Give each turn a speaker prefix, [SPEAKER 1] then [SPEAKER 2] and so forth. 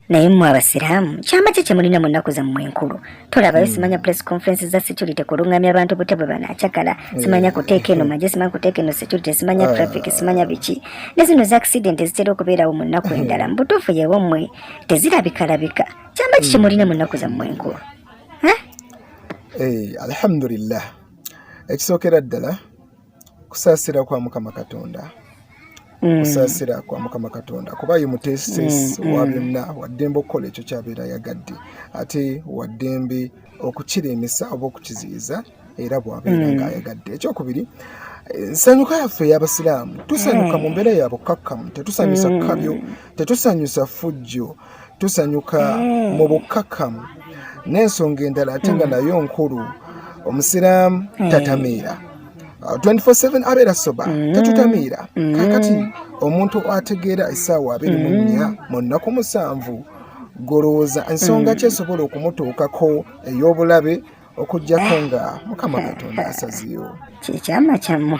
[SPEAKER 1] naye mmwe abasiraamu kyama kye kyemulina mu nnaku zammwe enkulu tolabayo simanya press conference za security kulungamya abantu bute bwe banaacakala simanya kuteeka eno maje simanya kuteeka eno security simanya traffic simanya biki ne zino za accident zitera okubeerawo mu nnaku endala mu butuufu yewo mmwe tezirabikalabika kyama ki kyemulina mu nnaku zammwe enkulu
[SPEAKER 2] alhamdulillah ekisookera ddala kusaasira kwa mukama katonda kusaasira kwa mukama katonda kuba ye muteesiteesi wa byonna waddembe okukola ekyo kyabeera yagadde ate waddembe okukiremesa oba okukiziyiza era bwabeera ng'ayagadde. Ekyokubiri nsanyuka yaffe ey'abasiraamu tusanyuka mu mbeera ya bukkakkamu tetusanyusa kabyo tetusanyusa fujjo tusanyuka mu bukkakkamu n'ensonga endala ate nga nayo nkulu omusiraamu tatamiira 24/7 abeera soba tetutamiira kakati omuntu ategeera essaawa 24 mu nnaku 7 golowooza ensonga ki esobola okumutuukako ey'obulabe okuggyako nga mukama katonda asazeewo
[SPEAKER 1] kyekyama kyammwe